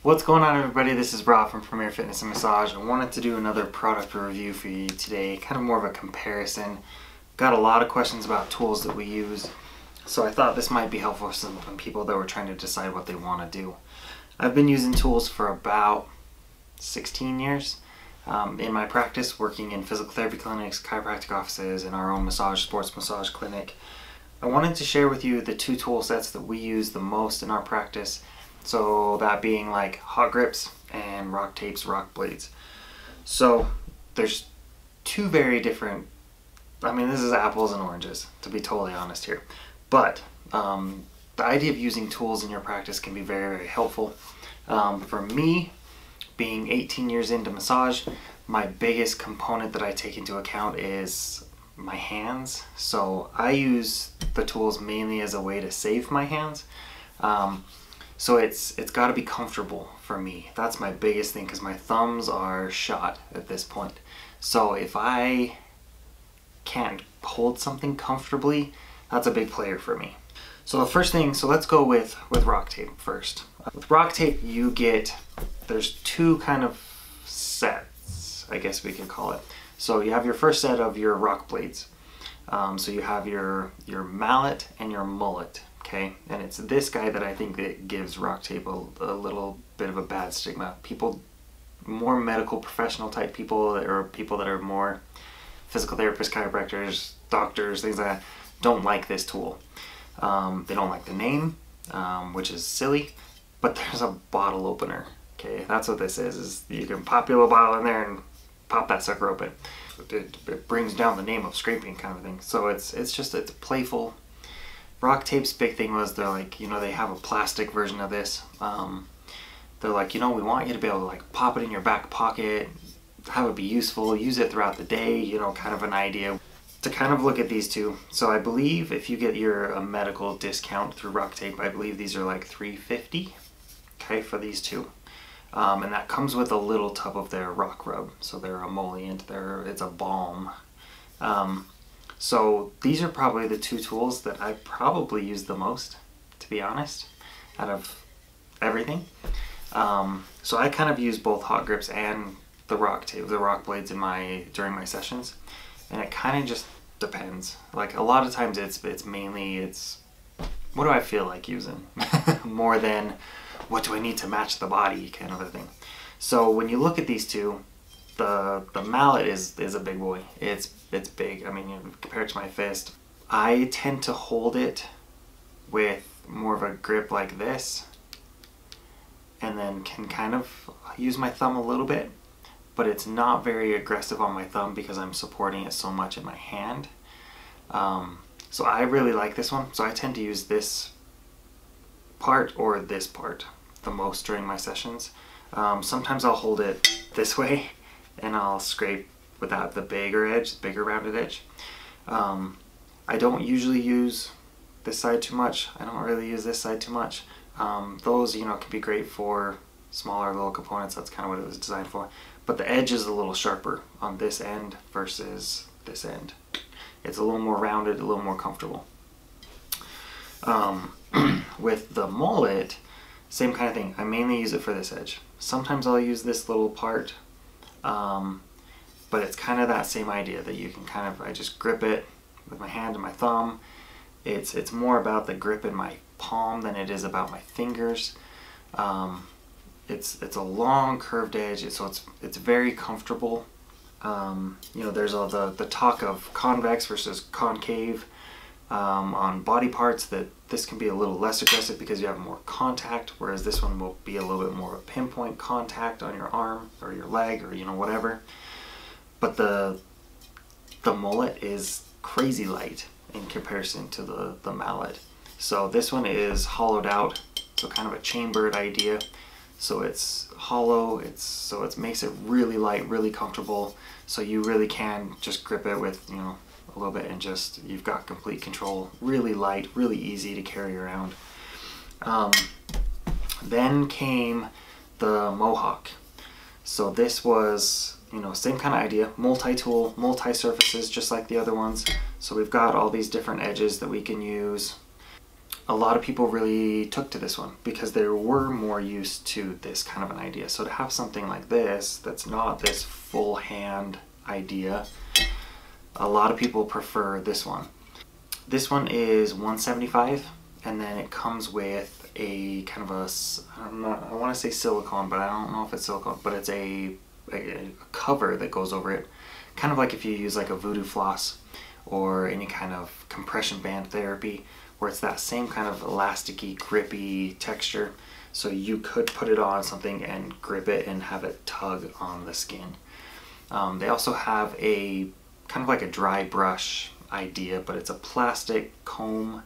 What's going on, everybody? This is Rob from Premier Fitness and Massage. I wanted to do another product review for you today, kind of more of a comparison. Got a lot of questions about tools that we use, so I thought this might be helpful for some people that were trying to decide what they want to do. I've been using tools for about 16 years in my practice, working in physical therapy clinics, chiropractic offices, and our own sports massage clinic. I wanted to share with you the two tool sets that we use the most in our practice. So that being like HawkGrips and RockBlades. So there's two very different, this is apples and oranges, to be totally honest here. But the idea of using tools in your practice can be very, very helpful. For me, being 18 years into massage, my biggest component that I take into account is my hands. So I use the tools mainly as a way to save my hands. So it's got to be comfortable for me. That's my biggest thing, because my thumbs are shot at this point. So if I can't hold something comfortably, that's a big player for me. So the first thing, so let's go with rock tape first. With rock tape, there's two kind of sets, I guess we could call it. So you have your first set of your RockBlades. So you have your mallet and your mullet. Okay, and it's this guy that I think that gives rock tape a little bit of a bad stigma. People, more medical professional type people, or people that are more physical therapists, chiropractors, doctors, things like that, don't like this tool. They don't like the name, which is silly, but there's a bottle opener. Okay, that's what this is you can pop your little bottle in there and pop that sucker open. It brings down the name of scraping kind of thing. So it's playful. Rock tape's big thing was they're like, they have a plastic version of this. They're like, we want you to be able to like pop it in your back pocket, have it be useful, use it throughout the day, kind of an idea. To kind of look at these two, so I believe if you get a medical discount through rock tape, I believe these are like $3.50, okay, for these two. And that comes with a little tub of their rock rub, so their emollient, it's a balm. So these are probably the two tools that I probably use the most, to be honest, out of everything. So I kind of use both HawkGrips and the rock tape, the RockBlades during my sessions, and it kind of just depends. Like a lot of times it's mainly what do I feel like using more than what do I need to match the body kind of a thing. So when you look at these two, the mallet is a big boy. It's big. Compared to my fist, I tend to hold it with more of a grip like this, and then can kind of use my thumb a little bit, but it's not very aggressive on my thumb because I'm supporting it so much in my hand. So I really like this one. So I tend to use this part or this part the most during my sessions. Sometimes I'll hold it this way and I'll scrape without the bigger rounded edge. I don't usually use this side too much. I don't really use this side too much. Those, can be great for smaller little components. That's kind of what it was designed for. But the edge is a little sharper on this end versus this end. It's a little more rounded, a little more comfortable. With the mullet, same kind of thing. I mainly use it for this edge. Sometimes I'll use this little part, but it's kind of that same idea that you can I just grip it with my hand and my thumb. It's more about the grip in my palm than it is about my fingers. It's a long curved edge, so it's very comfortable. There's all the talk of convex versus concave on body parts, that this can be a little less aggressive because you have more contact, whereas this one will be a little bit more of a pinpoint contact on your arm or your leg or whatever. But the mullet is crazy light in comparison to the mallet. So this one is hollowed out, so kind of a chambered idea. So it's hollow, so it makes it really light, really comfortable. So you really can just grip it with, a little bit, and you've got complete control. Really light, really easy to carry around. Then came the Mohawk. So this was, same kind of idea, multi-tool, multi-surfaces, just like the other ones. So we've got all these different edges that we can use. a lot of people really took to this one because they were more used to this kind of an idea. So to have something like this that's not this full hand idea, a lot of people prefer this one. This one is $175, and then it comes with a kind of I want to say silicone, but I don't know if it's silicone, but it's a cover that goes over it, kind of like if you use like a voodoo floss or any kind of compression band therapy, where it's that same kind of elasticy, grippy texture. So you could put it on something and grip it and have it tug on the skin. They also have a kind of like a dry brush idea, but it's a plastic comb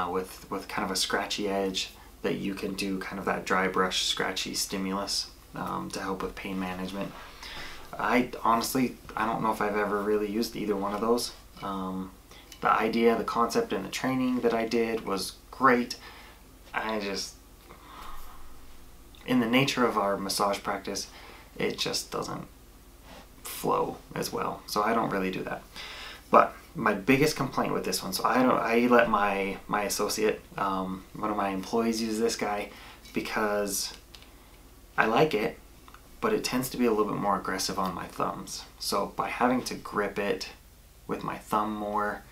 with kind of a scratchy edge that you can do kind of that dry brush scratchy stimulus to help with pain management. I don't know if I've ever really used either one of those. The idea, the concept, and the training that I did was great. In the nature of our massage practice, it just doesn't flow as well. So I don't really do that. But my biggest complaint with this one, so I let my associate, one of my employees, use this guy because I like it, but it tends to be a little bit more aggressive on my thumbs. So by having to grip it with my thumb more,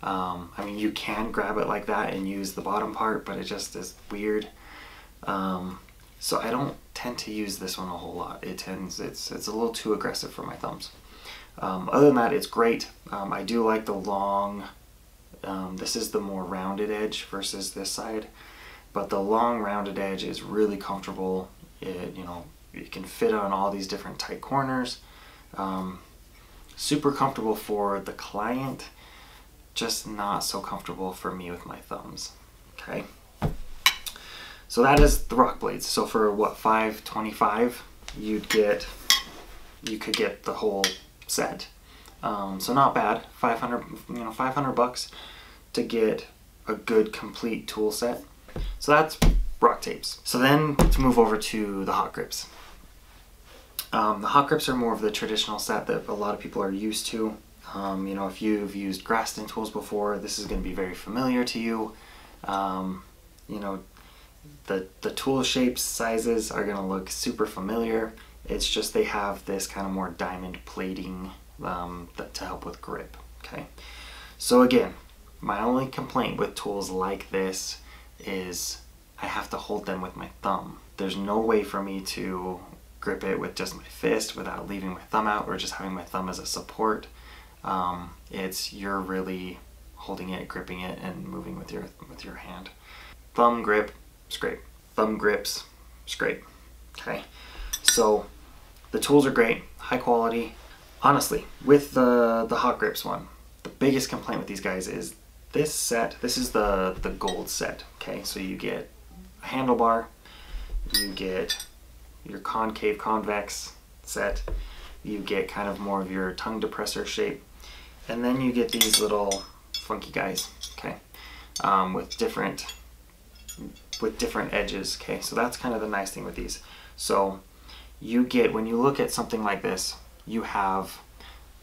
I mean, you can grab it like that and use the bottom part, but it just is weird. So I don't tend to use this one a whole lot. It's a little too aggressive for my thumbs. Other than that, it's great. I do like the long, this is the more rounded edge versus this side, but the long rounded edge is really comfortable. It can fit on all these different tight corners. Super comfortable for the client, just not so comfortable for me with my thumbs. Okay, so that is the RockBlades. So for what, $525, you could get the whole set. So not bad. 500 bucks to get a good complete tool set. So that's rock tapes. So then to move over to the HawkGrips. The HawkGrips are more of the traditional set that a lot of people are used to. If you've used Graston tools before, this is going to be very familiar to you. The tool shapes, sizes are going to look super familiar. It's just they have this kind of more diamond plating to help with grip. Okay, so again, my only complaint with tools like this is I have to hold them with my thumb. There's no way for me to grip it with just my fist without leaving my thumb out or just having my thumb as a support. You're really holding it, gripping it, and moving with your hand. Thumb grip, scrape. Thumb grips, scrape. Okay, so the tools are great, high quality. Honestly, with the HawkGrips one, the biggest complaint with these guys is this set. This is the gold set. Okay, so you get a handlebar, you get your concave convex set, you get kind of more of your tongue depressor shape, and then you get these little funky guys. Okay, with different edges. Okay, so that's kind of the nice thing with these. So you get, when you look at something like this, you have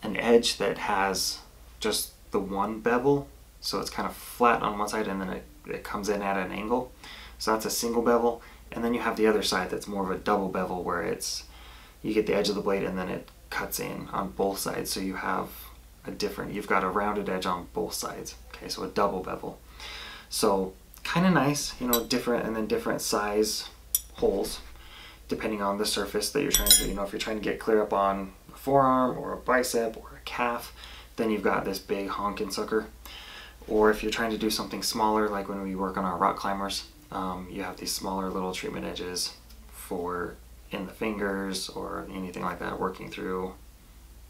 an edge that has just the one bevel, so it's kind of flat on one side and then it comes in at an angle. So that's a single bevel, and then you have the other side that's more of a double bevel where you get the edge of the blade and then it cuts in on both sides, so you have you've got a rounded edge on both sides. Okay, so a double bevel. So kind of nice, different, and then different size holes depending on the surface that you're trying to do. If you're trying to get clear up on a forearm or a bicep or a calf, then you've got this big honkin' sucker. Or if you're trying to do something smaller, like when we work on our rock climbers, you have these smaller little treatment edges for in the fingers or anything like that, working through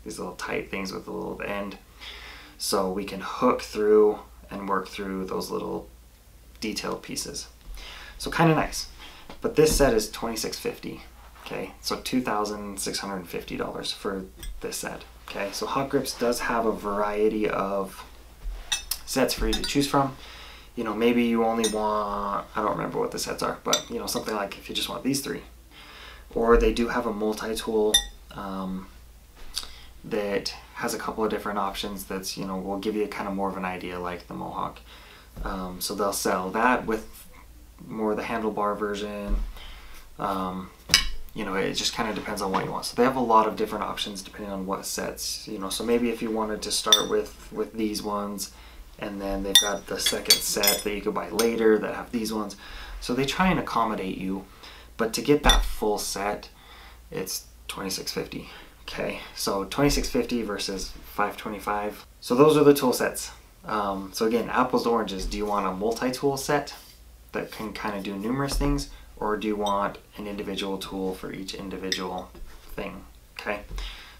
these little tight things with a little end. So we can hook through and work through those little detailed pieces. So kind of nice. But this set is $26.50. Okay, so $2,650 for this set. Okay, so HawkGrips does have a variety of sets for you to choose from. Maybe you only want, I don't remember what the sets are, but something like if you just want these three. Or they do have a multi-tool that has a couple of different options that's, will give you kind of more of an idea like the Mohawk. So they'll sell that with more the handlebar version. You know, it just kind of depends on what you want. So they have a lot of different options depending on what sets, you know. So maybe if you wanted to start with these ones, and then they've got the second set that you could buy later that have these ones. So they try and accommodate you, but to get that full set, it's $26.50. Okay, so $26.50 versus $5.25. So those are the tool sets. So again, apples to oranges. Do you want a multi-tool set that can kind of do numerous things, or do you want an individual tool for each individual thing? Okay,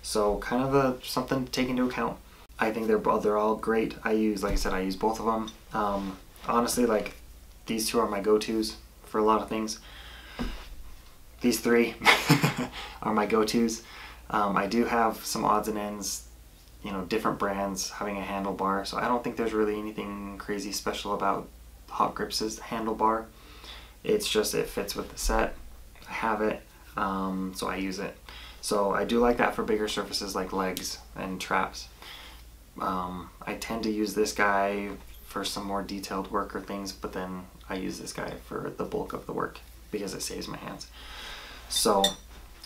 so kind of something to take into account. I think they're all great. Like I said, I use both of them. Honestly, like, these two are my go-tos for a lot of things. These three are my go-tos. I do have some odds and ends, you know, different brands having a handlebar, so I don't think there's really anything crazy special about HawkGrips' handlebar. It's just it fits with the set. I have it, so I use it. So I do like that for bigger surfaces like legs and traps. I tend to use this guy for some more detailed work or things, but then I use this guy for the bulk of the work because it saves my hands. So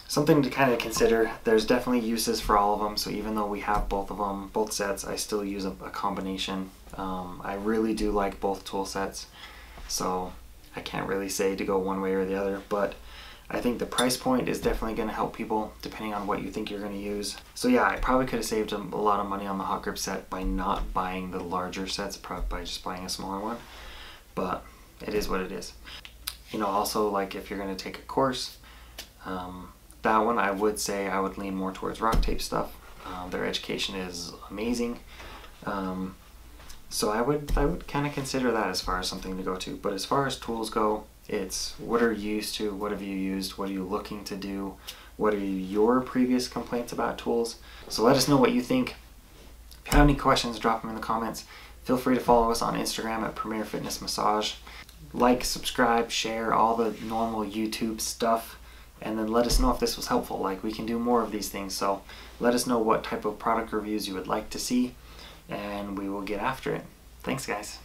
something to kind of consider. There's definitely uses for all of them, so even though we have both of them, both sets, I still use a combination. I really do like both tool sets, so I can't really say to go one way or the other, but I think the price point is definitely going to help people depending on what you think you're going to use. So yeah, I probably could have saved a lot of money on the HawkGrips set by not buying the larger sets, probably by just buying a smaller one, but it is what it is. You know, also, like, if you're going to take a course, that one I would say I would lean more towards rock tape stuff. Their education is amazing. So I would kind of consider that as far as something to go to. But as far as tools go, it's what are you used to, what have you used, what are you looking to do, what are your previous complaints about tools. So let us know what you think. If you have any questions, drop them in the comments. Feel free to follow us on Instagram at Premier Fitness Massage. Like, subscribe, share, all the normal YouTube stuff. And then let us know if this was helpful. Like, we can do more of these things. So let us know what type of product reviews you would like to see, and we will get after it. Thanks, guys.